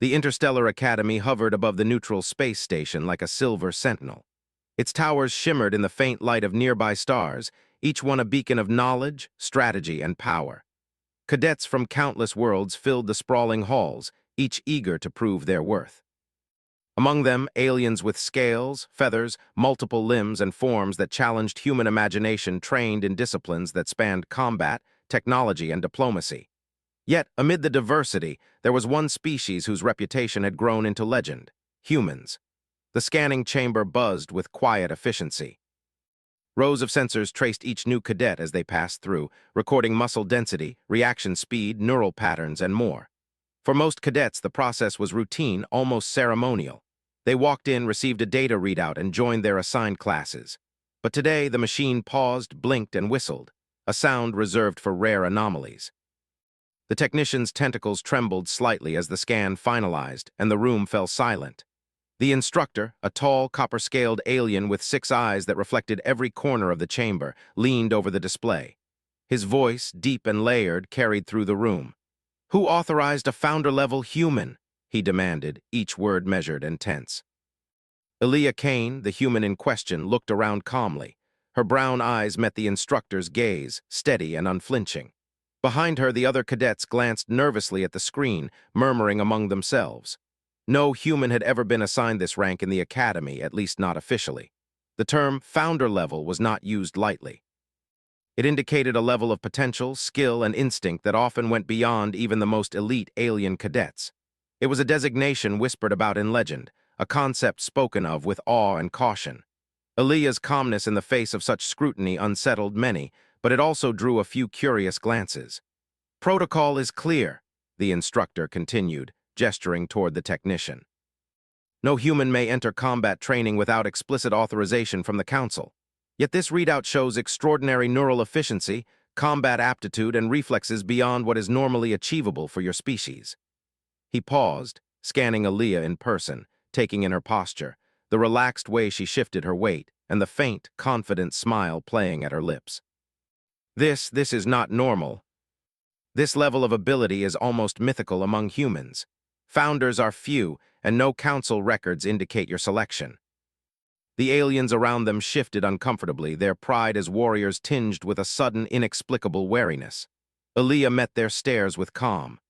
The Interstellar Academy hovered above the neutral space station like a silver sentinel. Its towers shimmered in the faint light of nearby stars, each one a beacon of knowledge, strategy, and power. Cadets from countless worlds filled the sprawling halls, each eager to prove their worth. Among them, aliens with scales, feathers, multiple limbs, and forms that challenged human imagination trained in disciplines that spanned combat, technology, and diplomacy. Yet, amid the diversity, there was one species whose reputation had grown into legend: humans. The scanning chamber buzzed with quiet efficiency. Rows of sensors traced each new cadet as they passed through, recording muscle density, reaction speed, neural patterns, and more. For most cadets, the process was routine, almost ceremonial. They walked in, received a data readout, and joined their assigned classes. But today, the machine paused, blinked, and whistled, a sound reserved for rare anomalies. The technician's tentacles trembled slightly as the scan finalized, and the room fell silent. The instructor, a tall, copper-scaled alien with 6 eyes that reflected every corner of the chamber, leaned over the display. His voice, deep and layered, carried through the room. "Who authorized a founder-level human?" he demanded, each word measured and tense. Elia Kane, the human in question, looked around calmly. Her brown eyes met the instructor's gaze, steady and unflinching. Behind her, the other cadets glanced nervously at the screen, murmuring among themselves. No human had ever been assigned this rank in the academy, at least not officially. The term founder level was not used lightly. It indicated a level of potential, skill, and instinct that often went beyond even the most elite alien cadets. It was a designation whispered about in legend, a concept spoken of with awe and caution. Elia's calmness in the face of such scrutiny unsettled many, but it also drew a few curious glances. "Protocol is clear," the instructor continued, gesturing toward the technician. "No human may enter combat training without explicit authorization from the Council. Yet this readout shows extraordinary neural efficiency, combat aptitude, and reflexes beyond what is normally achievable for your species." He paused, scanning Aaliyah in person, taking in her posture, the relaxed way she shifted her weight, and the faint, confident smile playing at her lips. This is not normal. This level of ability is almost mythical among humans. Founders are few, and no council records indicate your selection." The aliens around them shifted uncomfortably, their pride as warriors tinged with a sudden, inexplicable wariness. Aaliyah met their stares with calm.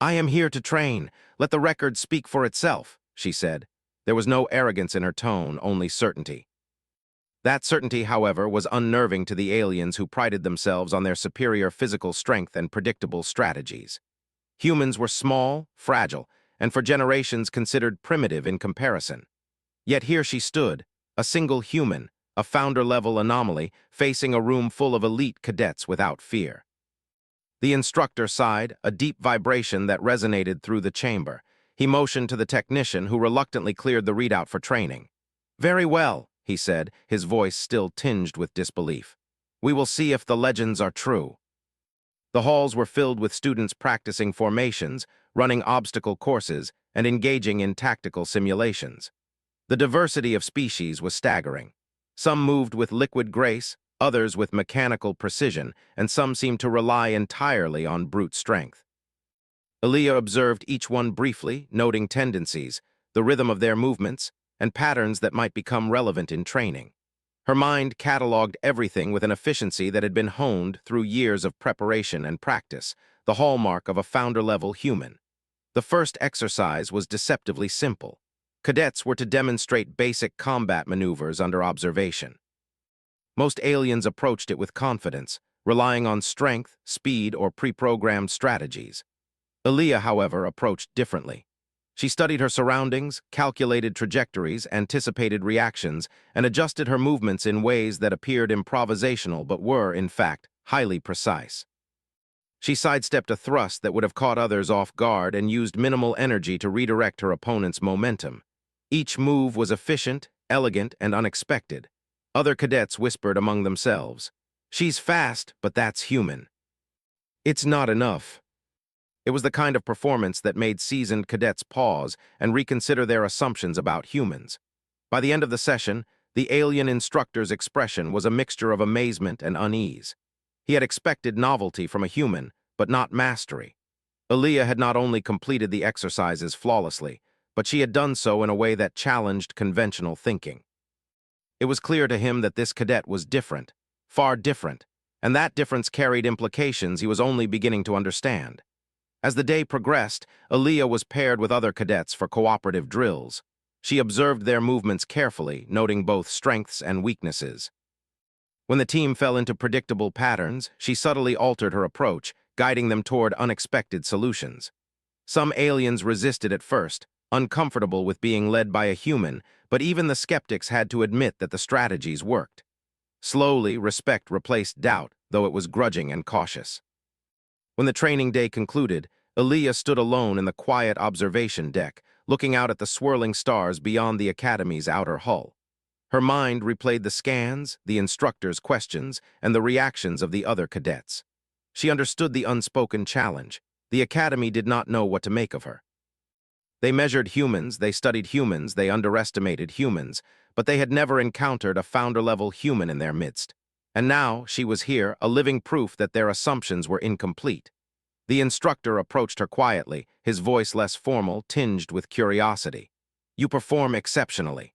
"I am here to train. Let the record speak for itself," she said. There was no arrogance in her tone, only certainty. That certainty, however, was unnerving to the aliens who prided themselves on their superior physical strength and predictable strategies. Humans were small, fragile, and for generations considered primitive in comparison. Yet here she stood, a single human, a founder-level anomaly, facing a room full of elite cadets without fear. The instructor sighed, a deep vibration that resonated through the chamber. He motioned to the technician, who reluctantly cleared the readout for training. "Very well," he said, his voice still tinged with disbelief. "We will see if the legends are true." The halls were filled with students practicing formations, running obstacle courses, and engaging in tactical simulations. The diversity of species was staggering. Some moved with liquid grace, others with mechanical precision, and some seemed to rely entirely on brute strength. Aaliyah observed each one briefly, noting tendencies, the rhythm of their movements, and patterns that might become relevant in training. Her mind cataloged everything with an efficiency that had been honed through years of preparation and practice, the hallmark of a founder-level human. The first exercise was deceptively simple. Cadets were to demonstrate basic combat maneuvers under observation. Most aliens approached it with confidence, relying on strength, speed, or pre-programmed strategies. Aaliyah, however, approached differently. She studied her surroundings, calculated trajectories, anticipated reactions, and adjusted her movements in ways that appeared improvisational but were, in fact, highly precise. She sidestepped a thrust that would have caught others off guard and used minimal energy to redirect her opponent's momentum. Each move was efficient, elegant, and unexpected. Other cadets whispered among themselves, "She's fast, but that's human." "It's not enough." It was the kind of performance that made seasoned cadets pause and reconsider their assumptions about humans. By the end of the session, the alien instructor's expression was a mixture of amazement and unease. He had expected novelty from a human, but not mastery. Aaliyah had not only completed the exercises flawlessly, but she had done so in a way that challenged conventional thinking. It was clear to him that this cadet was different, far different, and that difference carried implications he was only beginning to understand. As the day progressed, Aaliyah was paired with other cadets for cooperative drills. She observed their movements carefully, noting both strengths and weaknesses. When the team fell into predictable patterns, she subtly altered her approach, guiding them toward unexpected solutions. Some aliens resisted at first, uncomfortable with being led by a human, but even the skeptics had to admit that the strategies worked. Slowly, respect replaced doubt, though it was grudging and cautious. When the training day concluded, Aaliyah stood alone in the quiet observation deck, looking out at the swirling stars beyond the Academy's outer hull. Her mind replayed the scans, the instructor's questions, and the reactions of the other cadets. She understood the unspoken challenge. The Academy did not know what to make of her. They measured humans, they studied humans, they underestimated humans, but they had never encountered a founder-level human in their midst. And now she was here, a living proof that their assumptions were incomplete. The instructor approached her quietly, his voice less formal, tinged with curiosity. "You perform exceptionally.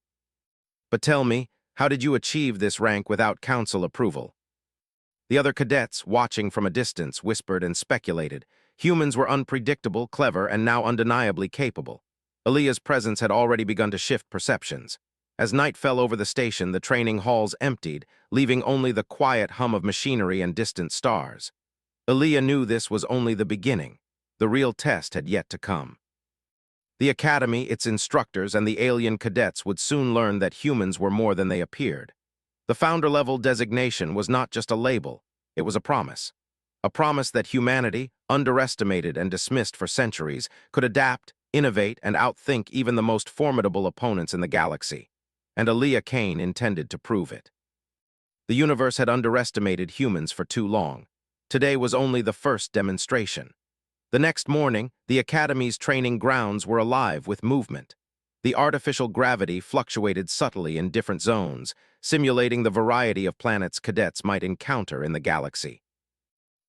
But tell me, how did you achieve this rank without council approval?" The other cadets, watching from a distance, whispered and speculated. Humans were unpredictable, clever, and now undeniably capable. Aaliyah's presence had already begun to shift perceptions. As night fell over the station, the training halls emptied, leaving only the quiet hum of machinery and distant stars. Aaliyah knew this was only the beginning. The real test had yet to come. The Academy, its instructors, and the alien cadets would soon learn that humans were more than they appeared. The founder-level designation was not just a label, it was a promise. A promise that humanity, underestimated and dismissed for centuries, could adapt, innovate, and outthink even the most formidable opponents in the galaxy. And Aaliyah Kane intended to prove it. The universe had underestimated humans for too long. Today was only the first demonstration. The next morning, the Academy's training grounds were alive with movement. The artificial gravity fluctuated subtly in different zones, simulating the variety of planets cadets might encounter in the galaxy.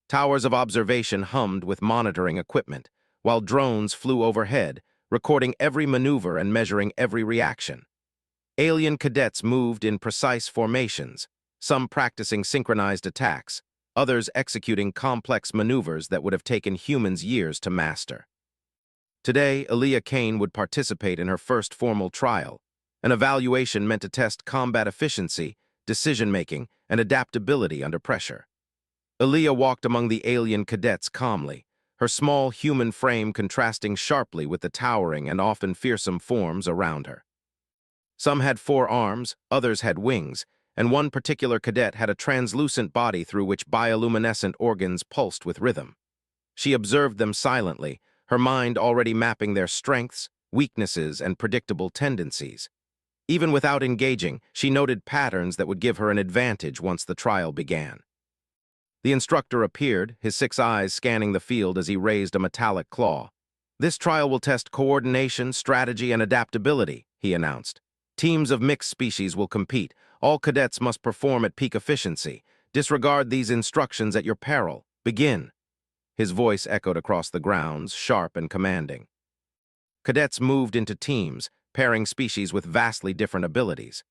Towers of observation hummed with monitoring equipment, while drones flew overhead, recording every maneuver and measuring every reaction. Alien cadets moved in precise formations, some practicing synchronized attacks, others executing complex maneuvers that would have taken humans years to master. Today, Aaliyah Kane would participate in her first formal trial, an evaluation meant to test combat efficiency, decision-making, and adaptability under pressure. Aaliyah walked among the alien cadets calmly, her small human frame contrasting sharply with the towering and often fearsome forms around her. Some had 4 arms, others had wings, and one particular cadet had a translucent body through which bioluminescent organs pulsed with rhythm. She observed them silently, her mind already mapping their strengths, weaknesses, and predictable tendencies. Even without engaging, she noted patterns that would give her an advantage once the trial began. The instructor appeared, his 6 eyes scanning the field as he raised a metallic claw. "This trial will test coordination, strategy, and adaptability," he announced. "Teams of mixed species will compete. All cadets must perform at peak efficiency. Disregard these instructions at your peril. Begin." His voice echoed across the grounds, sharp and commanding. Cadets moved into teams, pairing species with vastly different abilities.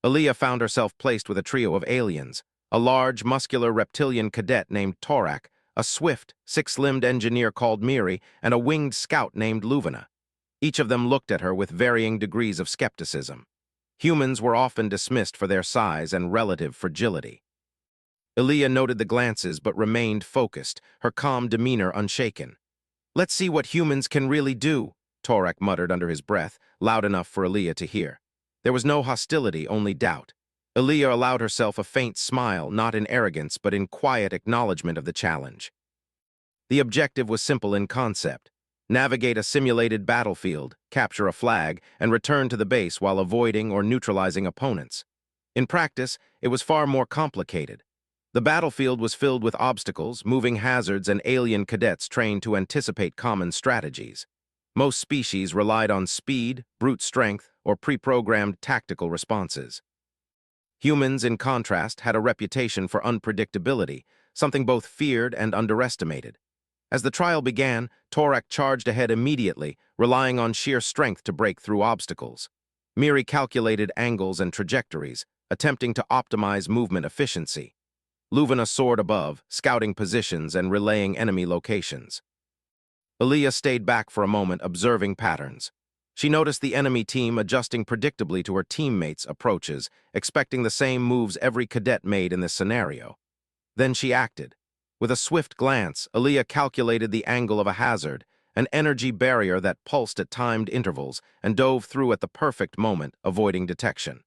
Aaliyah found herself placed with a trio of aliens, a large, muscular reptilian cadet named Torak, a swift, 6-limbed engineer called Miri, and a winged scout named Luvina. Each of them looked at her with varying degrees of skepticism. Humans were often dismissed for their size and relative fragility. Aaliyah noted the glances but remained focused, her calm demeanor unshaken. "Let's see what humans can really do," Torak muttered under his breath, loud enough for Aaliyah to hear. There was no hostility, only doubt. Aaliyah allowed herself a faint smile, not in arrogance but in quiet acknowledgement of the challenge. The objective was simple in concept. Navigate a simulated battlefield, capture a flag, and return to the base while avoiding or neutralizing opponents. In practice, it was far more complicated. The battlefield was filled with obstacles, moving hazards, and alien cadets trained to anticipate common strategies. Most species relied on speed, brute strength, or pre-programmed tactical responses. Humans, in contrast, had a reputation for unpredictability, something both feared and underestimated. As the trial began, Torak charged ahead immediately, relying on sheer strength to break through obstacles. Miri calculated angles and trajectories, attempting to optimize movement efficiency. Luvina soared above, scouting positions and relaying enemy locations. Aaliyah stayed back for a moment, observing patterns. She noticed the enemy team adjusting predictably to her teammates' approaches, expecting the same moves every cadet made in this scenario. Then she acted. With a swift glance, Aaliyah calculated the angle of a hazard, an energy barrier that pulsed at timed intervals, and dove through at the perfect moment, avoiding detection.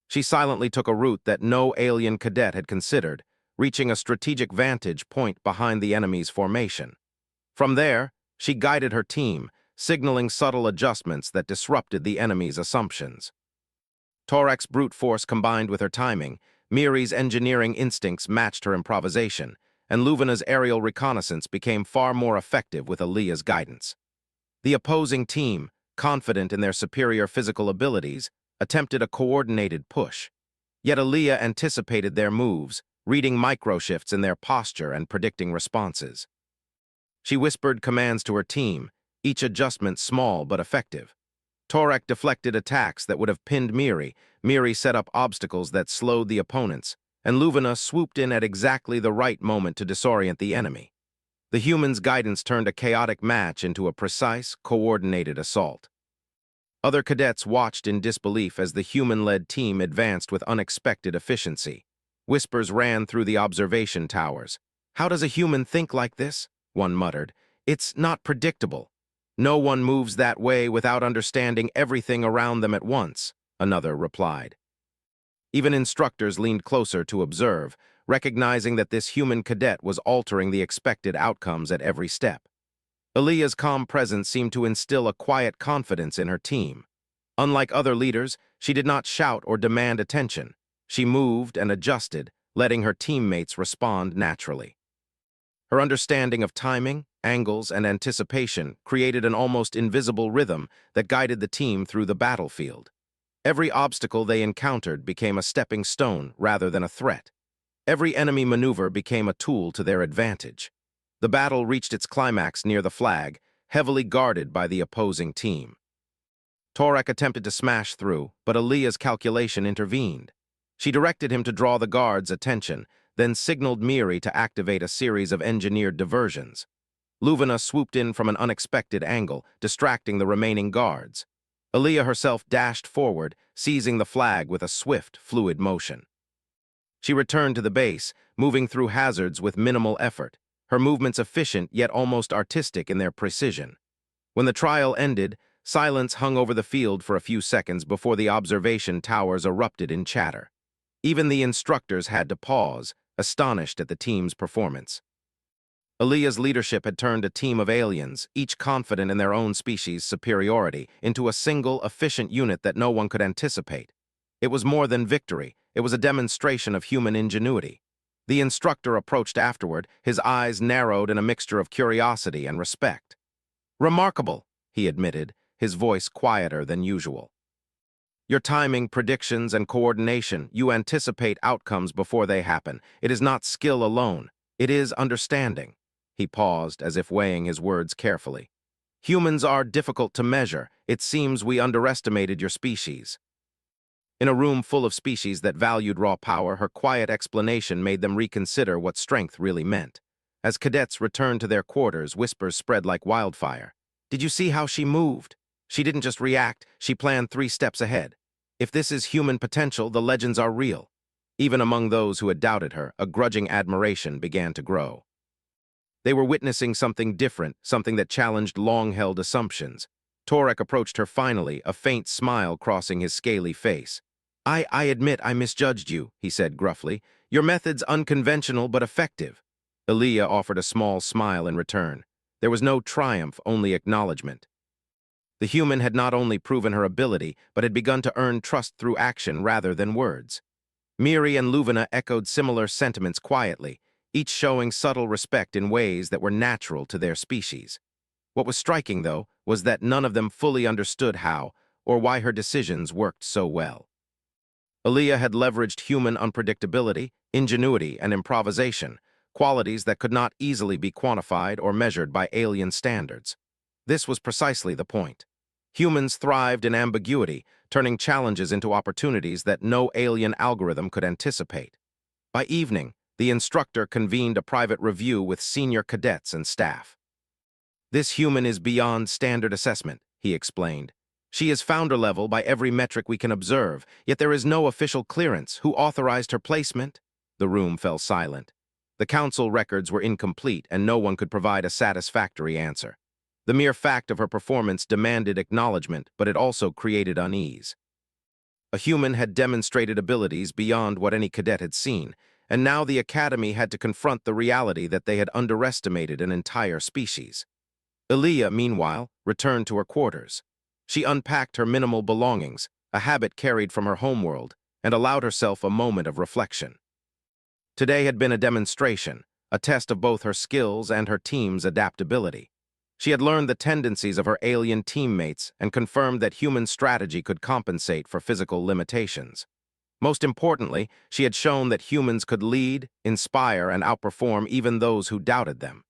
She silently took a route that no alien cadet had considered, reaching a strategic vantage point behind the enemy's formation. From there, she guided her team, signaling subtle adjustments that disrupted the enemy's assumptions. Torak's brute force combined with her timing, Miri's engineering instincts matched her improvisation, and Luvina's aerial reconnaissance became far more effective with Aaliyah's guidance. The opposing team, confident in their superior physical abilities, attempted a coordinated push. Yet Aaliyah anticipated their moves, reading microshifts in their posture and predicting responses. She whispered commands to her team, each adjustment small but effective. Torak deflected attacks that would have pinned Miri, Miri set up obstacles that slowed the opponents, and Luvina swooped in at exactly the right moment to disorient the enemy. The human's guidance turned a chaotic match into a precise, coordinated assault. Other cadets watched in disbelief as the human-led team advanced with unexpected efficiency. Whispers ran through the observation towers. "How does a human think like this?" one muttered. "It's not predictable." "No one moves that way without understanding everything around them at once," another replied. Even instructors leaned closer to observe, recognizing that this human cadet was altering the expected outcomes at every step. Aaliyah's calm presence seemed to instill a quiet confidence in her team. Unlike other leaders, she did not shout or demand attention. She moved and adjusted, letting her teammates respond naturally. Her understanding of timing, angles, and anticipation created an almost invisible rhythm that guided the team through the battlefield. Every obstacle they encountered became a stepping stone rather than a threat. Every enemy maneuver became a tool to their advantage. The battle reached its climax near the flag, heavily guarded by the opposing team. Torak attempted to smash through, but Aaliyah's calculation intervened. She directed him to draw the guards' attention, then signaled Miri to activate a series of engineered diversions. Luvina swooped in from an unexpected angle, distracting the remaining guards. Aaliyah herself dashed forward, seizing the flag with a swift, fluid motion. She returned to the base, moving through hazards with minimal effort, her movements efficient yet almost artistic in their precision. When the trial ended, silence hung over the field for a few seconds before the observation towers erupted in chatter. Even the instructors had to pause, astonished at the team's performance. Aaliyah's leadership had turned a team of aliens, each confident in their own species' superiority, into a single, efficient unit that no one could anticipate. It was more than victory, it was a demonstration of human ingenuity. The instructor approached afterward, his eyes narrowed in a mixture of curiosity and respect. "Remarkable," he admitted, his voice quieter than usual. "Your timing, predictions, and coordination, you anticipate outcomes before they happen. It is not skill alone, it is understanding." He paused, as if weighing his words carefully. "Humans are difficult to measure. It seems we underestimated your species." In a room full of species that valued raw power, her quiet explanation made them reconsider what strength really meant. As cadets returned to their quarters, whispers spread like wildfire. "Did you see how she moved? She didn't just react, she planned 3 steps ahead. If this is human potential, the legends are real." Even among those who had doubted her, a grudging admiration began to grow. They were witnessing something different, something that challenged long-held assumptions. Torak approached her finally, a faint smile crossing his scaly face. I admit I misjudged you," he said gruffly. "Your method's unconventional but effective." Aaliyah offered a small smile in return. There was no triumph, only acknowledgement. The human had not only proven her ability, but had begun to earn trust through action rather than words. Miri and Luvina echoed similar sentiments quietly, each showing subtle respect in ways that were natural to their species. What was striking, though, was that none of them fully understood how or why her decisions worked so well. Aaliyah had leveraged human unpredictability, ingenuity, and improvisation, qualities that could not easily be quantified or measured by alien standards. This was precisely the point. Humans thrived in ambiguity, turning challenges into opportunities that no alien algorithm could anticipate. By evening, the instructor convened a private review with senior cadets and staff. "This human is beyond standard assessment," he explained. "She is founder level by every metric we can observe, yet there is no official clearance. Who authorized her placement?" The room fell silent. The council records were incomplete, and no one could provide a satisfactory answer. The mere fact of her performance demanded acknowledgement, but it also created unease. A human had demonstrated abilities beyond what any cadet had seen, and now the Academy had to confront the reality that they had underestimated an entire species. Aaliyah, meanwhile, returned to her quarters. She unpacked her minimal belongings, a habit carried from her homeworld, and allowed herself a moment of reflection. Today had been a demonstration, a test of both her skills and her team's adaptability. She had learned the tendencies of her alien teammates and confirmed that human strategy could compensate for physical limitations. Most importantly, she had shown that humans could lead, inspire, and outperform even those who doubted them.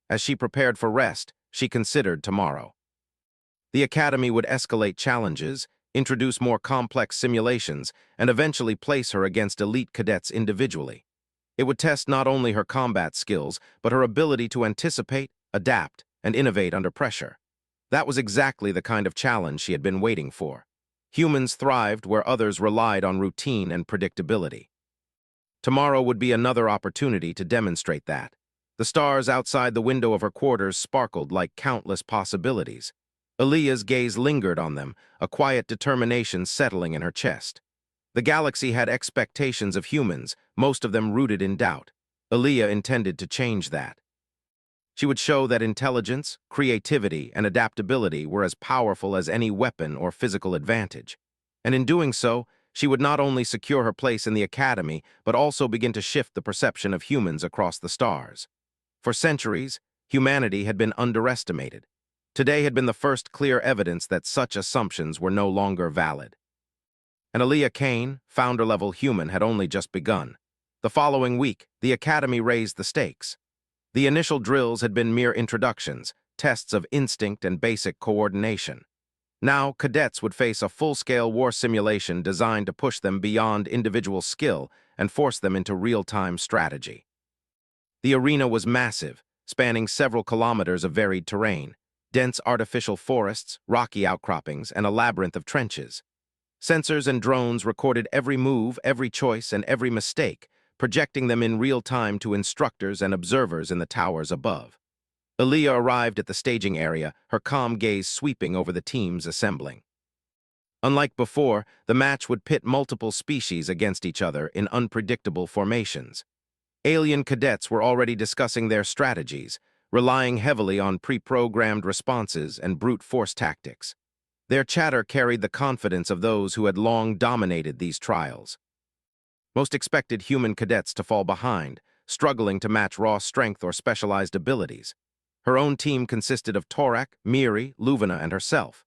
As she prepared for rest, she considered tomorrow. The Academy would escalate challenges, introduce more complex simulations, and eventually place her against elite cadets individually. It would test not only her combat skills, but her ability to anticipate, adapt, and innovate under pressure. That was exactly the kind of challenge she had been waiting for. Humans thrived where others relied on routine and predictability. Tomorrow would be another opportunity to demonstrate that. The stars outside the window of her quarters sparkled like countless possibilities. Aaliyah's gaze lingered on them, a quiet determination settling in her chest. The galaxy had expectations of humans, most of them rooted in doubt. Aaliyah intended to change that. She would show that intelligence, creativity, and adaptability were as powerful as any weapon or physical advantage. And in doing so, she would not only secure her place in the Academy, but also begin to shift the perception of humans across the stars. For centuries, humanity had been underestimated. Today had been the first clear evidence that such assumptions were no longer valid. And Aaliyah Kane, founder-level human, had only just begun. The following week, the Academy raised the stakes. The initial drills had been mere introductions, tests of instinct and basic coordination. Now, cadets would face a full-scale war simulation designed to push them beyond individual skill and force them into real-time strategy. The arena was massive, spanning several kilometers of varied terrain, dense artificial forests, rocky outcroppings, and a labyrinth of trenches. Sensors and drones recorded every move, every choice, and every mistake, projecting them in real time to instructors and observers in the towers above. Aaliyah arrived at the staging area, her calm gaze sweeping over the teams assembling. Unlike before, the match would pit multiple species against each other in unpredictable formations. Alien cadets were already discussing their strategies, relying heavily on pre-programmed responses and brute force tactics. Their chatter carried the confidence of those who had long dominated these trials. Most expected human cadets to fall behind, struggling to match raw strength or specialized abilities. Her own team consisted of Torak, Miri, Luvina, and herself.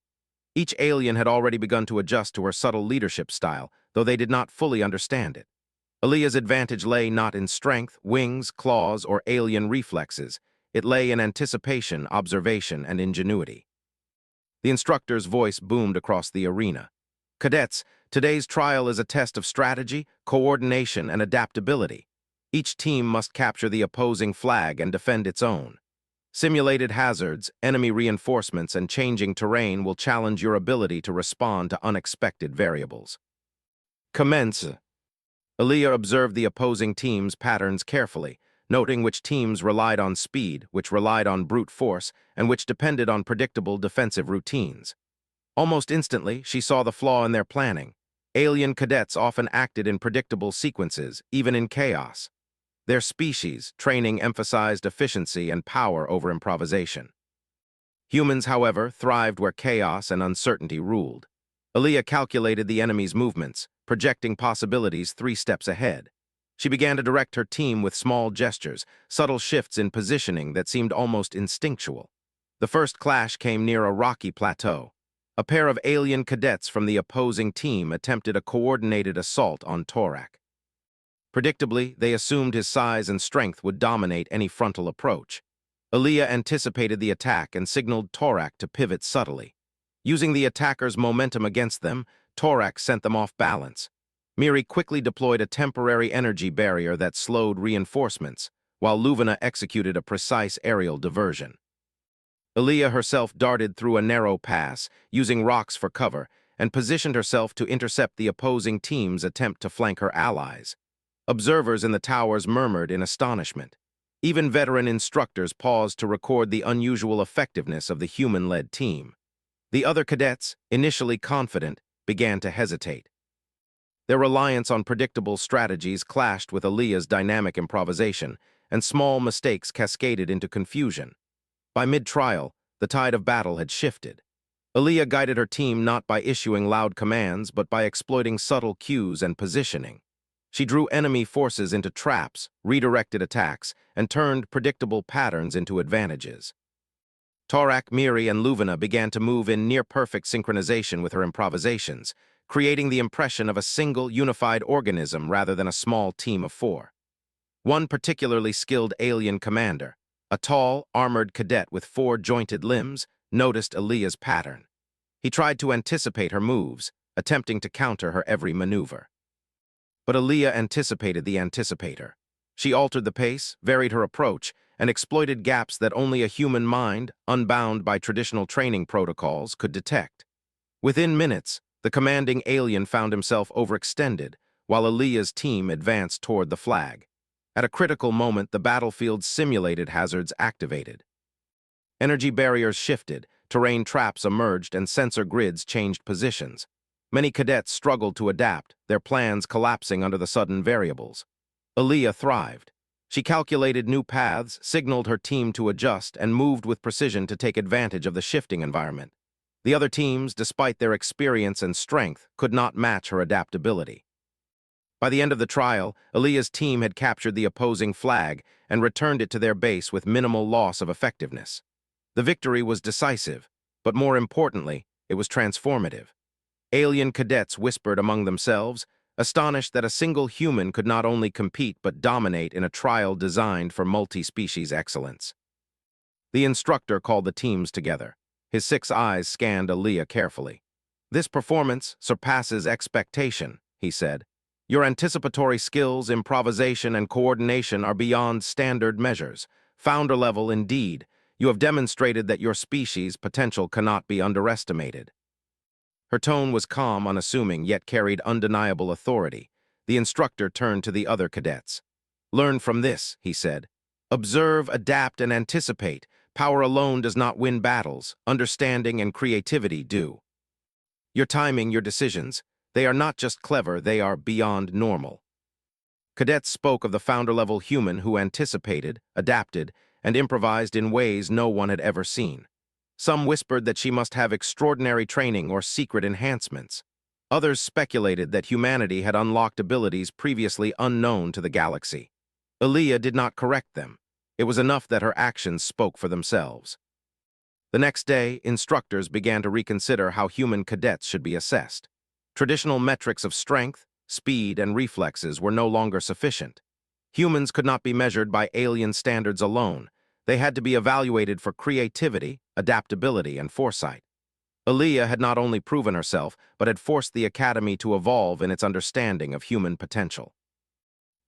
Each alien had already begun to adjust to her subtle leadership style, though they did not fully understand it. Aaliyah's advantage lay not in strength, wings, claws, or alien reflexes. It lay in anticipation, observation, and ingenuity. The instructor's voice boomed across the arena. "Cadets, today's trial is a test of strategy, coordination, and adaptability. Each team must capture the opposing flag and defend its own. Simulated hazards, enemy reinforcements, and changing terrain will challenge your ability to respond to unexpected variables. Commence." Aaliyah observed the opposing team's patterns carefully, noting which teams relied on speed, which relied on brute force, and which depended on predictable defensive routines. Almost instantly, she saw the flaw in their planning. Alien cadets often acted in predictable sequences, even in chaos. Their species, training emphasized efficiency and power over improvisation. Humans, however, thrived where chaos and uncertainty ruled. Aaliyah calculated the enemy's movements, projecting possibilities 3 steps ahead. She began to direct her team with small gestures, subtle shifts in positioning that seemed almost instinctual. The first clash came near a rocky plateau. A pair of alien cadets from the opposing team attempted a coordinated assault on Torak. Predictably, they assumed his size and strength would dominate any frontal approach. Aaliyah anticipated the attack and signaled Torak to pivot subtly. Using the attacker's momentum against them, Torak sent them off balance. Miri quickly deployed a temporary energy barrier that slowed reinforcements, while Luvina executed a precise aerial diversion. Aaliyah herself darted through a narrow pass, using rocks for cover, and positioned herself to intercept the opposing team's attempt to flank her allies. Observers in the towers murmured in astonishment. Even veteran instructors paused to record the unusual effectiveness of the human-led team. The other cadets, initially confident, began to hesitate. Their reliance on predictable strategies clashed with Aaliyah's dynamic improvisation, and small mistakes cascaded into confusion. By mid-trial, the tide of battle had shifted. Aaliyah guided her team not by issuing loud commands, but by exploiting subtle cues and positioning. She drew enemy forces into traps, redirected attacks, and turned predictable patterns into advantages. Torak, Miri, and Luvina began to move in near-perfect synchronization with her improvisations, creating the impression of a single, unified organism rather than a small team of four. One particularly skilled alien commander, a tall, armored cadet with four jointed limbs, noticed Aaliyah's pattern. He tried to anticipate her moves, attempting to counter her every maneuver. But Aaliyah anticipated the anticipator. She altered the pace, varied her approach, and exploited gaps that only a human mind, unbound by traditional training protocols, could detect. Within minutes, the commanding alien found himself overextended, while Aaliyah's team advanced toward the flag. At a critical moment, the battlefield's simulated hazards activated. Energy barriers shifted, terrain traps emerged, and sensor grids changed positions. Many cadets struggled to adapt, their plans collapsing under the sudden variables. Aaliyah thrived. She calculated new paths, signaled her team to adjust, and moved with precision to take advantage of the shifting environment. The other teams, despite their experience and strength, could not match her adaptability. By the end of the trial, Aaliyah's team had captured the opposing flag and returned it to their base with minimal loss of effectiveness. The victory was decisive, but more importantly, it was transformative. Alien cadets whispered among themselves, astonished that a single human could not only compete but dominate in a trial designed for multi-species excellence. The instructor called the teams together. His 6 eyes scanned Aaliyah carefully. "This performance surpasses expectation," he said. "Your anticipatory skills, improvisation, and coordination are beyond standard measures. Founder level indeed. You have demonstrated that your species' potential cannot be underestimated." Her tone was calm, unassuming, yet carried undeniable authority. The instructor turned to the other cadets. "Learn from this," he said. "Observe, adapt, and anticipate. Power alone does not win battles. Understanding and creativity do. Your timing, your decisions, they are not just clever, they are beyond normal." Cadets spoke of the founder-level human who anticipated, adapted, and improvised in ways no one had ever seen. Some whispered that she must have extraordinary training or secret enhancements. Others speculated that humanity had unlocked abilities previously unknown to the galaxy. Aaliyah did not correct them. It was enough that her actions spoke for themselves. The next day, instructors began to reconsider how human cadets should be assessed. Traditional metrics of strength, speed, and reflexes were no longer sufficient. Humans could not be measured by alien standards alone. They had to be evaluated for creativity, adaptability, and foresight. Aaliyah had not only proven herself, but had forced the Academy to evolve in its understanding of human potential.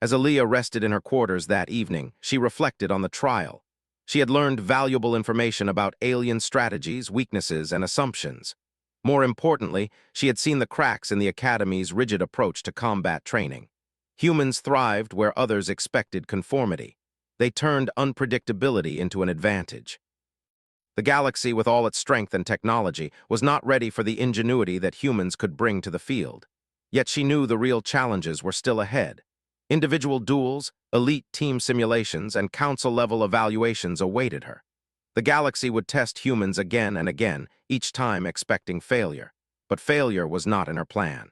As Aaliyah rested in her quarters that evening, she reflected on the trial. She had learned valuable information about alien strategies, weaknesses, and assumptions. More importantly, she had seen the cracks in the Academy's rigid approach to combat training. Humans thrived where others expected conformity. They turned unpredictability into an advantage. The galaxy, with all its strength and technology, was not ready for the ingenuity that humans could bring to the field. Yet she knew the real challenges were still ahead. Individual duels, elite team simulations, and council-level evaluations awaited her. The galaxy would test humans again and again, each time expecting failure. But failure was not in her plan.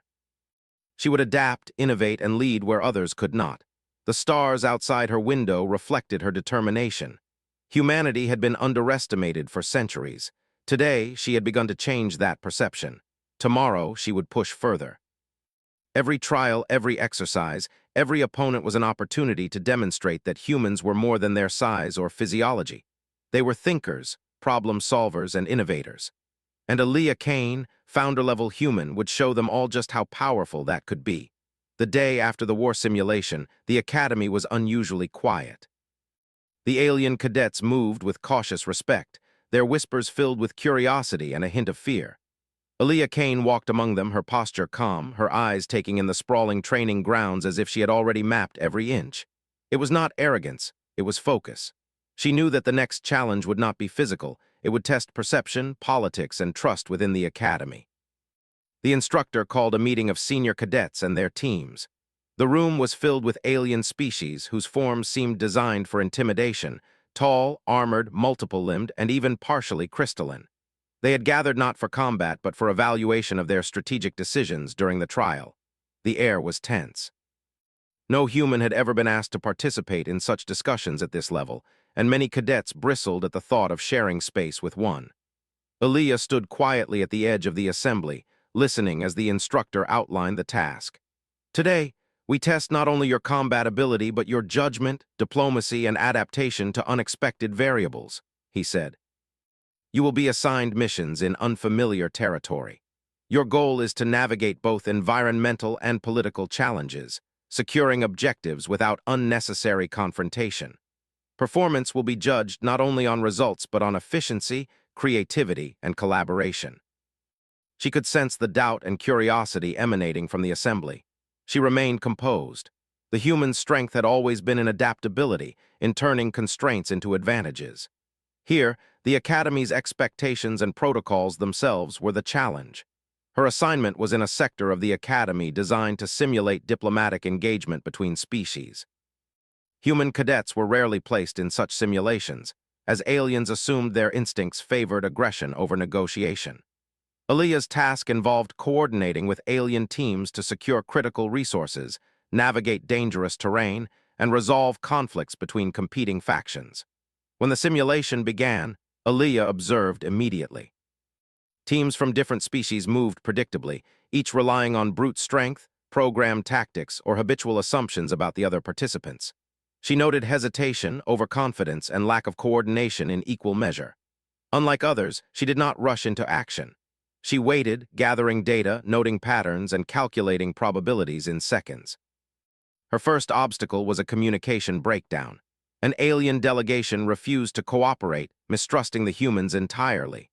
She would adapt, innovate, and lead where others could not. The stars outside her window reflected her determination. Humanity had been underestimated for centuries. Today, she had begun to change that perception. Tomorrow, she would push further. Every trial, every exercise, every opponent was an opportunity to demonstrate that humans were more than their size or physiology. They were thinkers, problem solvers, and innovators. And Aaliyah Kane, founder-level human, would show them all just how powerful that could be. The day after the war simulation, the Academy was unusually quiet. The alien cadets moved with cautious respect, their whispers filled with curiosity and a hint of fear. Aaliyah Kane walked among them, her posture calm, her eyes taking in the sprawling training grounds as if she had already mapped every inch. It was not arrogance, it was focus. She knew that the next challenge would not be physical, it would test perception, politics, and trust within the academy. The instructor called a meeting of senior cadets and their teams. The room was filled with alien species whose forms seemed designed for intimidation, tall, armored, multiple-limbed, and even partially crystalline. They had gathered not for combat but for evaluation of their strategic decisions during the trial. The air was tense. No human had ever been asked to participate in such discussions at this level, and many cadets bristled at the thought of sharing space with one. Aaliyah stood quietly at the edge of the assembly, listening as the instructor outlined the task. Today, we test not only your combat ability but your judgment, diplomacy, and adaptation to unexpected variables, he said. You will be assigned missions in unfamiliar territory. Your goal is to navigate both environmental and political challenges, securing objectives without unnecessary confrontation. Performance will be judged not only on results but on efficiency, creativity, and collaboration. She could sense the doubt and curiosity emanating from the assembly. She remained composed. The human strength had always been in adaptability, in turning constraints into advantages. Here, the Academy's expectations and protocols themselves were the challenge. Her assignment was in a sector of the Academy designed to simulate diplomatic engagement between species. Human cadets were rarely placed in such simulations, as aliens assumed their instincts favored aggression over negotiation. Aaliyah's task involved coordinating with alien teams to secure critical resources, navigate dangerous terrain, and resolve conflicts between competing factions. When the simulation began, Aaliyah observed immediately. Teams from different species moved predictably, each relying on brute strength, programmed tactics, or habitual assumptions about the other participants. She noted hesitation, overconfidence, and lack of coordination in equal measure. Unlike others, she did not rush into action. She waited, gathering data, noting patterns, and calculating probabilities in seconds. Her first obstacle was a communication breakdown. An alien delegation refused to cooperate, mistrusting the humans entirely.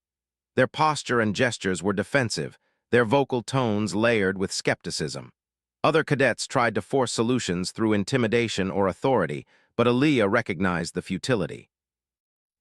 Their posture and gestures were defensive, their vocal tones layered with skepticism. Other cadets tried to force solutions through intimidation or authority, but Aaliyah recognized the futility.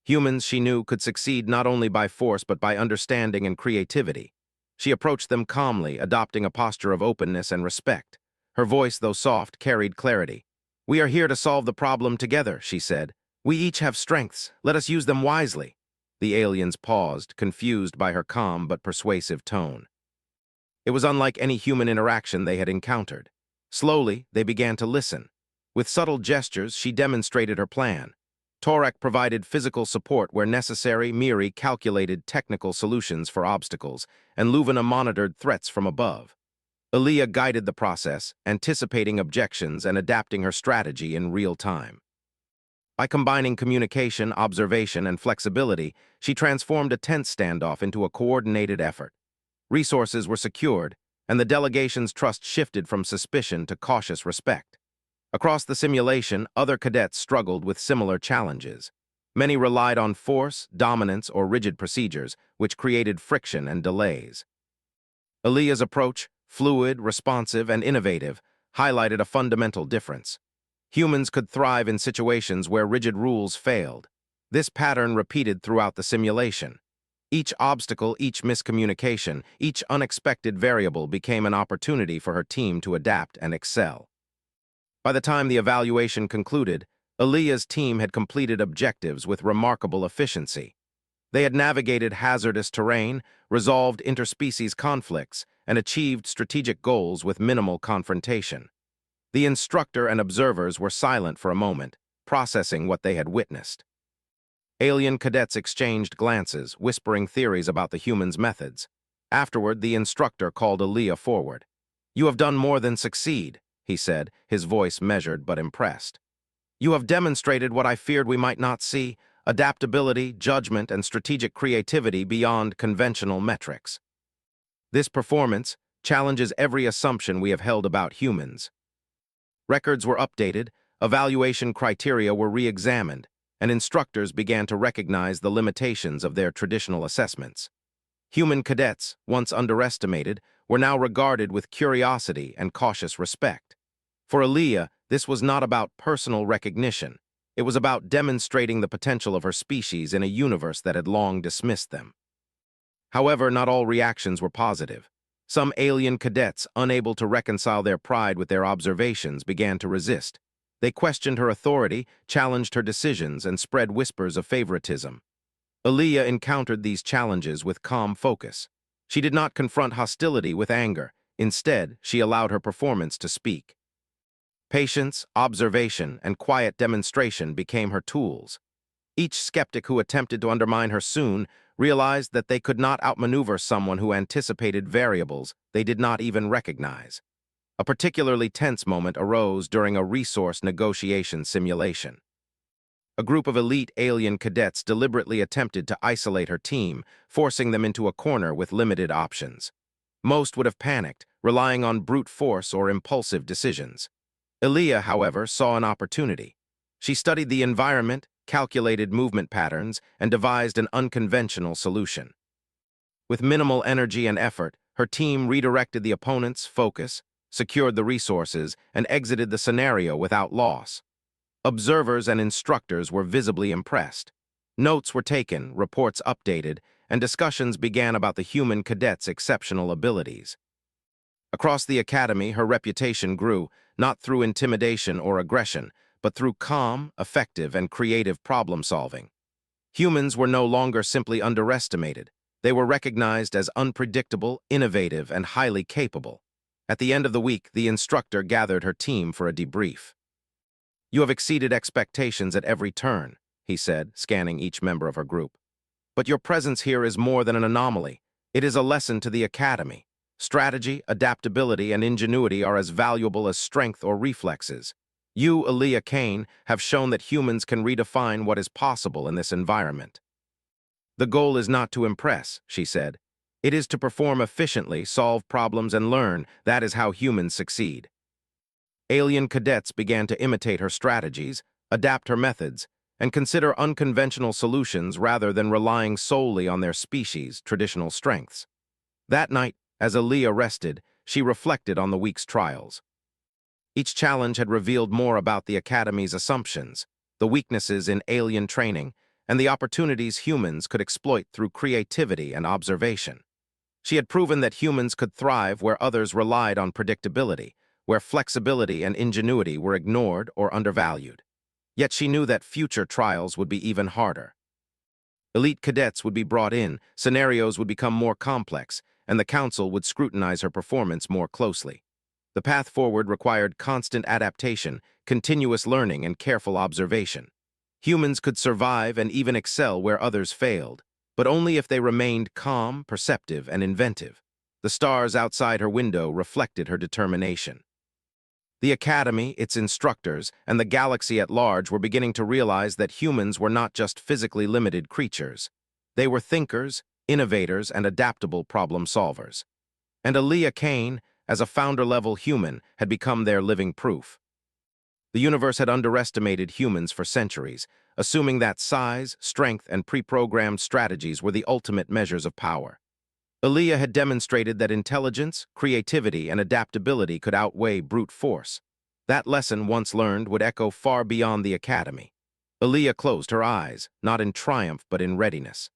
Humans, she knew, could succeed not only by force but by understanding and creativity. She approached them calmly, adopting a posture of openness and respect. Her voice, though soft, carried clarity. "We are here to solve the problem together," she said. "We each have strengths. Let us use them wisely." The aliens paused, confused by her calm but persuasive tone. It was unlike any human interaction they had encountered. Slowly, they began to listen. With subtle gestures, she demonstrated her plan. Torek provided physical support where necessary, Miri calculated technical solutions for obstacles, and Luvina monitored threats from above. Aaliyah guided the process, anticipating objections and adapting her strategy in real time. By combining communication, observation, and flexibility, she transformed a tense standoff into a coordinated effort. Resources were secured, and the delegation's trust shifted from suspicion to cautious respect. Across the simulation, other cadets struggled with similar challenges. Many relied on force, dominance, or rigid procedures, which created friction and delays. Aaliyah's approach, fluid, responsive, and innovative, highlighted a fundamental difference. Humans could thrive in situations where rigid rules failed. This pattern repeated throughout the simulation. Each obstacle, each miscommunication, each unexpected variable became an opportunity for her team to adapt and excel. By the time the evaluation concluded, Aaliyah's team had completed objectives with remarkable efficiency. They had navigated hazardous terrain, resolved interspecies conflicts, and achieved strategic goals with minimal confrontation. The instructor and observers were silent for a moment, processing what they had witnessed. Alien cadets exchanged glances, whispering theories about the humans' methods. Afterward, the instructor called Aaliyah forward. "You have done more than succeed," he said, his voice measured but impressed. "You have demonstrated what I feared we might not see, adaptability, judgment, and strategic creativity beyond conventional metrics. This performance challenges every assumption we have held about humans." Records were updated, evaluation criteria were re-examined, and instructors began to recognize the limitations of their traditional assessments. Human cadets, once underestimated, were now regarded with curiosity and cautious respect. For Aaliyah, this was not about personal recognition. It was about demonstrating the potential of her species in a universe that had long dismissed them. However, not all reactions were positive. Some alien cadets, unable to reconcile their pride with their observations, began to resist. They questioned her authority, challenged her decisions, and spread whispers of favoritism. Aaliyah encountered these challenges with calm focus. She did not confront hostility with anger. Instead, she allowed her performance to speak. Patience, observation, and quiet demonstration became her tools. Each skeptic who attempted to undermine her soon realized that they could not outmaneuver someone who anticipated variables they did not even recognize. A particularly tense moment arose during a resource negotiation simulation. A group of elite alien cadets deliberately attempted to isolate her team, forcing them into a corner with limited options. Most would have panicked, relying on brute force or impulsive decisions. Aaliyah, however, saw an opportunity. She studied the environment, calculated movement patterns, and devised an unconventional solution. With minimal energy and effort, her team redirected the opponent's focus, secured the resources, and exited the scenario without loss. Observers and instructors were visibly impressed. Notes were taken, reports updated, and discussions began about the human cadet's exceptional abilities. Across the academy, her reputation grew, not through intimidation or aggression, but through calm, effective, and creative problem-solving. Humans were no longer simply underestimated. They were recognized as unpredictable, innovative, and highly capable. At the end of the week, the instructor gathered her team for a debrief. "You have exceeded expectations at every turn," he said, scanning each member of her group. "But your presence here is more than an anomaly. It is a lesson to the academy. Strategy, adaptability, and ingenuity are as valuable as strength or reflexes. You, Aaliyah Kane, have shown that humans can redefine what is possible in this environment." "The goal is not to impress," she said. "It is to perform efficiently, solve problems, and learn. That is how humans succeed." Alien cadets began to imitate her strategies, adapt her methods, and consider unconventional solutions rather than relying solely on their species' traditional strengths. That night, as Aaliyah rested, she reflected on the week's trials. Each challenge had revealed more about the Academy's assumptions, the weaknesses in alien training, and the opportunities humans could exploit through creativity and observation. She had proven that humans could thrive where others relied on predictability, where flexibility and ingenuity were ignored or undervalued. Yet she knew that future trials would be even harder. Elite cadets would be brought in, scenarios would become more complex, and the council would scrutinize her performance more closely. The path forward required constant adaptation, continuous learning, and careful observation. Humans could survive and even excel where others failed, but only if they remained calm, perceptive, and inventive. The stars outside her window reflected her determination. The Academy, its instructors, and the galaxy at large were beginning to realize that humans were not just physically limited creatures. They were thinkers, innovators, and adaptable problem solvers. And Aaliyah Kane, as a founder-level human, had become their living proof. The universe had underestimated humans for centuries, assuming that size, strength, and pre-programmed strategies were the ultimate measures of power. Aaliyah had demonstrated that intelligence, creativity, and adaptability could outweigh brute force. That lesson, once learned, would echo far beyond the academy. Aaliyah closed her eyes, not in triumph but in readiness.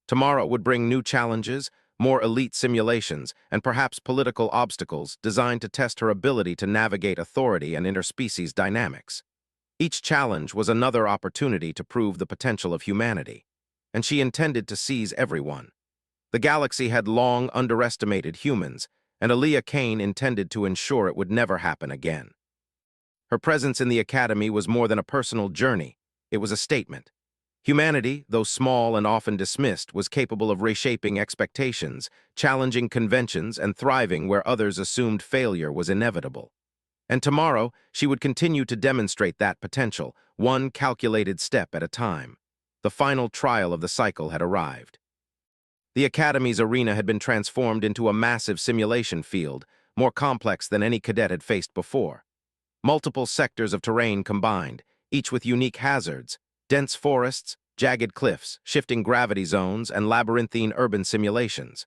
Tomorrow would bring new challenges, more elite simulations, and perhaps political obstacles designed to test her ability to navigate authority and interspecies dynamics. Each challenge was another opportunity to prove the potential of humanity, and she intended to seize every one. The galaxy had long underestimated humans, and Aaliyah Kane intended to ensure it would never happen again. Her presence in the academy was more than a personal journey. It was a statement. Humanity, though small and often dismissed, was capable of reshaping expectations, challenging conventions, and thriving where others assumed failure was inevitable. And tomorrow, she would continue to demonstrate that potential, one calculated step at a time. The final trial of the cycle had arrived. The Academy's arena had been transformed into a massive simulation field, more complex than any cadet had faced before. Multiple sectors of terrain combined, each with unique hazards, dense forests, jagged cliffs, shifting gravity zones, and labyrinthine urban simulations.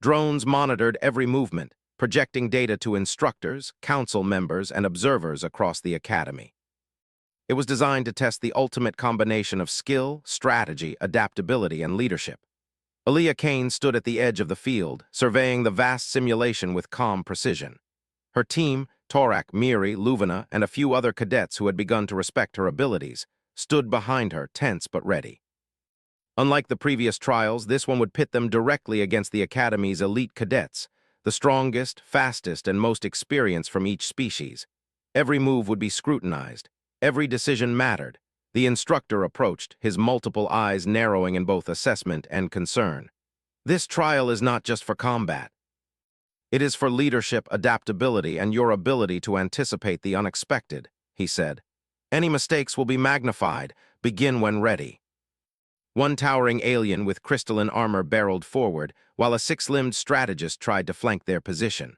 Drones monitored every movement, projecting data to instructors, council members, and observers across the Academy. It was designed to test the ultimate combination of skill, strategy, adaptability, and leadership. Aaliyah Kane stood at the edge of the field, surveying the vast simulation with calm precision. Her team, Torak, Miri, Luvina, and a few other cadets who had begun to respect her abilities, stood behind her, tense but ready. Unlike the previous trials, this one would pit them directly against the Academy's elite cadets, the strongest, fastest, and most experienced from each species. Every move would be scrutinized. Every decision mattered. The instructor approached, his multiple eyes narrowing in both assessment and concern. This trial is not just for combat. It is for leadership, adaptability, and your ability to anticipate the unexpected, he said. Any mistakes will be magnified. Begin when ready. One towering alien with crystalline armor barreled forward, while a six-limbed strategist tried to flank their position.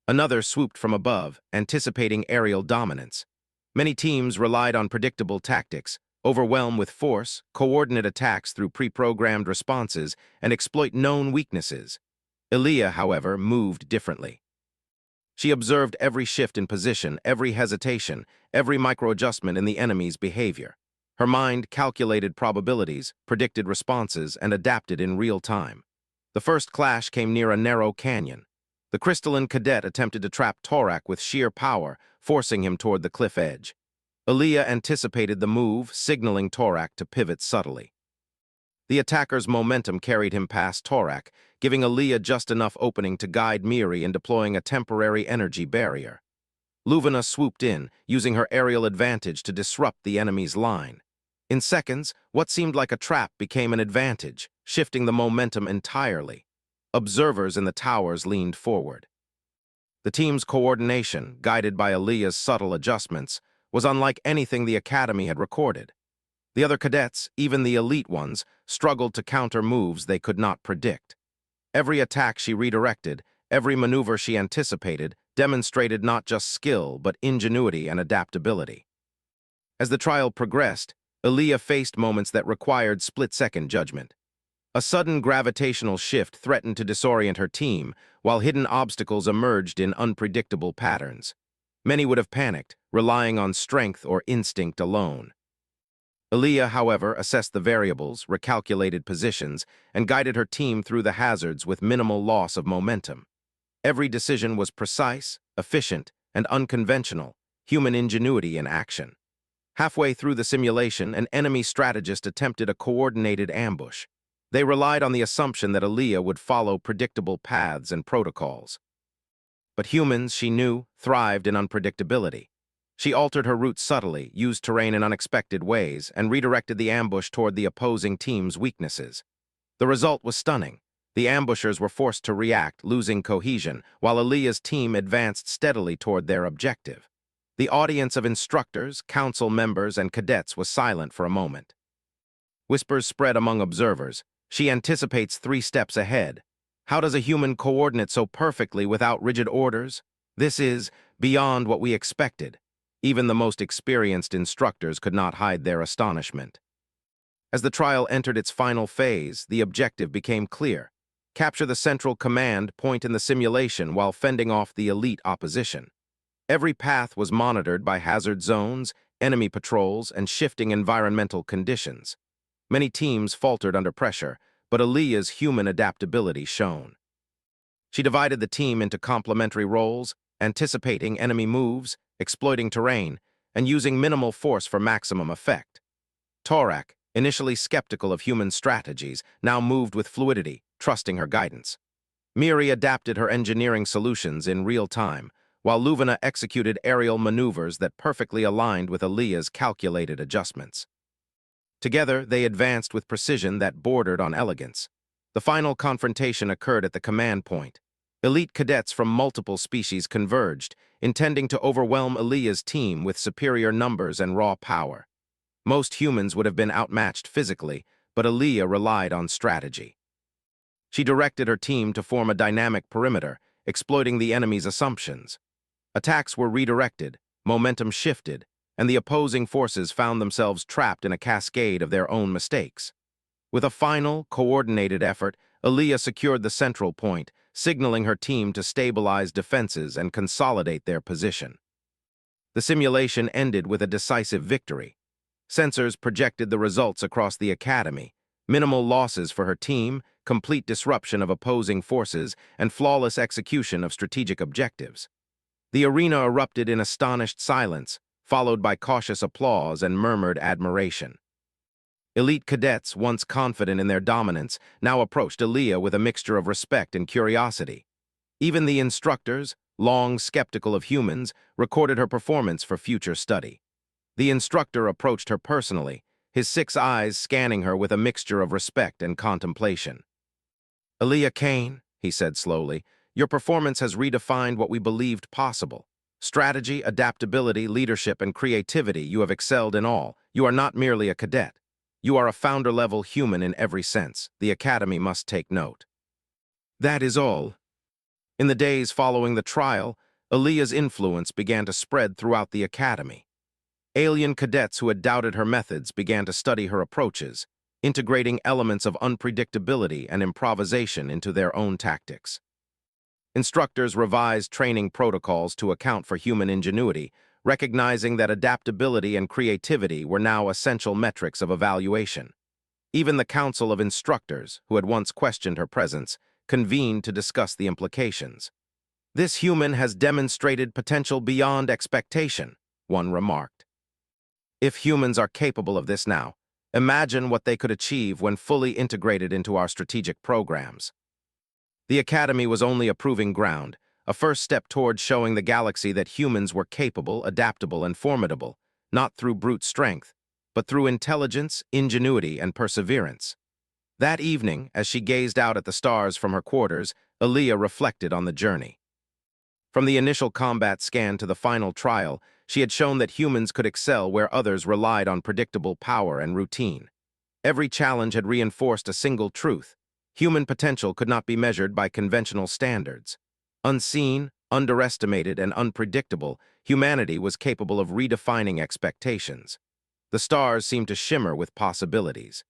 Another swooped from above, anticipating aerial dominance. Many teams relied on predictable tactics, overwhelm with force, coordinate attacks through pre-programmed responses, and exploit known weaknesses. Aaliyah, however, moved differently. She observed every shift in position, every hesitation, every micro-adjustment in the enemy's behavior. Her mind calculated probabilities, predicted responses, and adapted in real time. The first clash came near a narrow canyon. The crystalline cadet attempted to trap Torak with sheer power, forcing him toward the cliff edge. Aaliyah anticipated the move, signaling Torak to pivot subtly. The attacker's momentum carried him past Torak, giving Aaliyah just enough opening to guide Miri in deploying a temporary energy barrier. Luvina swooped in, using her aerial advantage to disrupt the enemy's line. In seconds, what seemed like a trap became an advantage, shifting the momentum entirely. Observers in the towers leaned forward. The team's coordination, guided by Aaliyah's subtle adjustments, was unlike anything the Academy had recorded. The other cadets, even the elite ones, struggled to counter moves they could not predict. Every attack she redirected, every maneuver she anticipated, demonstrated not just skill, but ingenuity and adaptability. As the trial progressed, Aaliyah faced moments that required split-second judgment. A sudden gravitational shift threatened to disorient her team, while hidden obstacles emerged in unpredictable patterns. Many would have panicked, relying on strength or instinct alone. Aaliyah, however, assessed the variables, recalculated positions, and guided her team through the hazards with minimal loss of momentum. Every decision was precise, efficient, and unconventional, human ingenuity in action. Halfway through the simulation, an enemy strategist attempted a coordinated ambush. They relied on the assumption that Aaliyah would follow predictable paths and protocols. But humans, she knew, thrived in unpredictability. She altered her route subtly, used terrain in unexpected ways, and redirected the ambush toward the opposing team's weaknesses. The result was stunning. The ambushers were forced to react, losing cohesion, while Aaliyah's team advanced steadily toward their objective. The audience of instructors, council members, and cadets was silent for a moment. Whispers spread among observers. She anticipates 3 steps ahead. How does a human coordinate so perfectly without rigid orders? This is beyond what we expected. Even the most experienced instructors could not hide their astonishment. As the trial entered its final phase, the objective became clear. Capture the central command point in the simulation while fending off the elite opposition. Every path was monitored by hazard zones, enemy patrols, and shifting environmental conditions. Many teams faltered under pressure, but Aaliyah's human adaptability shone. She divided the team into complementary roles, anticipating enemy moves, exploiting terrain, and using minimal force for maximum effect. Torak, initially skeptical of human strategies, now moved with fluidity, trusting her guidance. Miri adapted her engineering solutions in real time, while Luvina executed aerial maneuvers that perfectly aligned with Aaliyah's calculated adjustments. Together, they advanced with precision that bordered on elegance. The final confrontation occurred at the command point. Elite cadets from multiple species converged, intending to overwhelm Aaliyah's team with superior numbers and raw power. Most humans would have been outmatched physically, but Aaliyah relied on strategy. She directed her team to form a dynamic perimeter, exploiting the enemy's assumptions. Attacks were redirected, momentum shifted, and the opposing forces found themselves trapped in a cascade of their own mistakes. With a final, coordinated effort, Aaliyah secured the central point, signaling her team to stabilize defenses and consolidate their position. The simulation ended with a decisive victory. Sensors projected the results across the academy: minimal losses for her team, complete disruption of opposing forces, and flawless execution of strategic objectives. The arena erupted in astonished silence, followed by cautious applause and murmured admiration. Elite cadets, once confident in their dominance, now approached Aaliyah with a mixture of respect and curiosity. Even the instructors, long skeptical of humans, recorded her performance for future study. The instructor approached her personally, his 6 eyes scanning her with a mixture of respect and contemplation. "Aaliyah Kane," he said slowly, "your performance has redefined what we believed possible. Strategy, adaptability, leadership, and creativity, you have excelled in all. You are not merely a cadet. You are a founder-level human in every sense. The Academy must take note." That is all. In the days following the trial, Aaliyah's influence began to spread throughout the Academy. Alien cadets who had doubted her methods began to study her approaches, integrating elements of unpredictability and improvisation into their own tactics. Instructors revised training protocols to account for human ingenuity, recognizing that adaptability and creativity were now essential metrics of evaluation. Even the Council of Instructors, who had once questioned her presence, convened to discuss the implications. "This human has demonstrated potential beyond expectation," one remarked. "If humans are capable of this now, imagine what they could achieve when fully integrated into our strategic programs." The Academy was only a proving ground, a first step toward showing the galaxy that humans were capable, adaptable, and formidable, not through brute strength, but through intelligence, ingenuity, and perseverance. That evening, as she gazed out at the stars from her quarters, Aaliyah reflected on the journey. From the initial combat scan to the final trial, she had shown that humans could excel where others relied on predictable power and routine. Every challenge had reinforced a single truth: human potential could not be measured by conventional standards. Unseen, underestimated, and unpredictable, humanity was capable of redefining expectations. The stars seemed to shimmer with possibilities.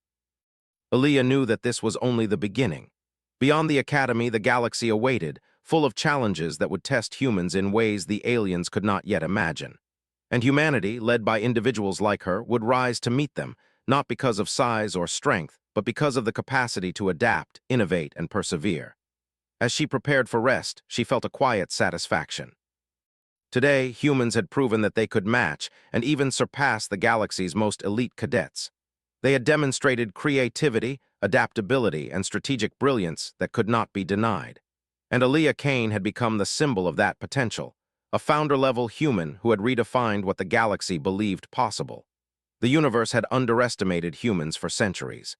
Aaliyah knew that this was only the beginning. Beyond the Academy, the galaxy awaited, full of challenges that would test humans in ways the aliens could not yet imagine. And humanity, led by individuals like her, would rise to meet them, not because of size or strength, but because of the capacity to adapt, innovate, and persevere. As she prepared for rest, she felt a quiet satisfaction. Today, humans had proven that they could match and even surpass the galaxy's most elite cadets. They had demonstrated creativity, adaptability, and strategic brilliance that could not be denied. And Aaliyah Kane had become the symbol of that potential, a founder-level human who had redefined what the galaxy believed possible. The universe had underestimated humans for centuries.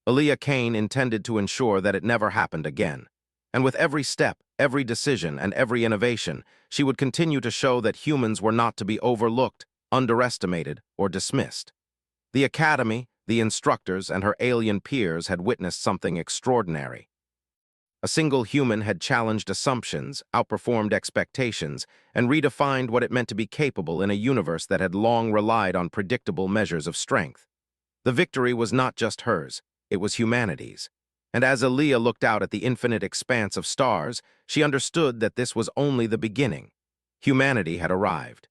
Aaliyah Kane intended to ensure that it never happened again. And with every step, every decision, and every innovation, she would continue to show that humans were not to be overlooked, underestimated, or dismissed. The Academy, the instructors, and her alien peers had witnessed something extraordinary. A single human had challenged assumptions, outperformed expectations, and redefined what it meant to be capable in a universe that had long relied on predictable measures of strength. The victory was not just hers, it was humanity's. And as Aaliyah looked out at the infinite expanse of stars, she understood that this was only the beginning. Humanity had arrived.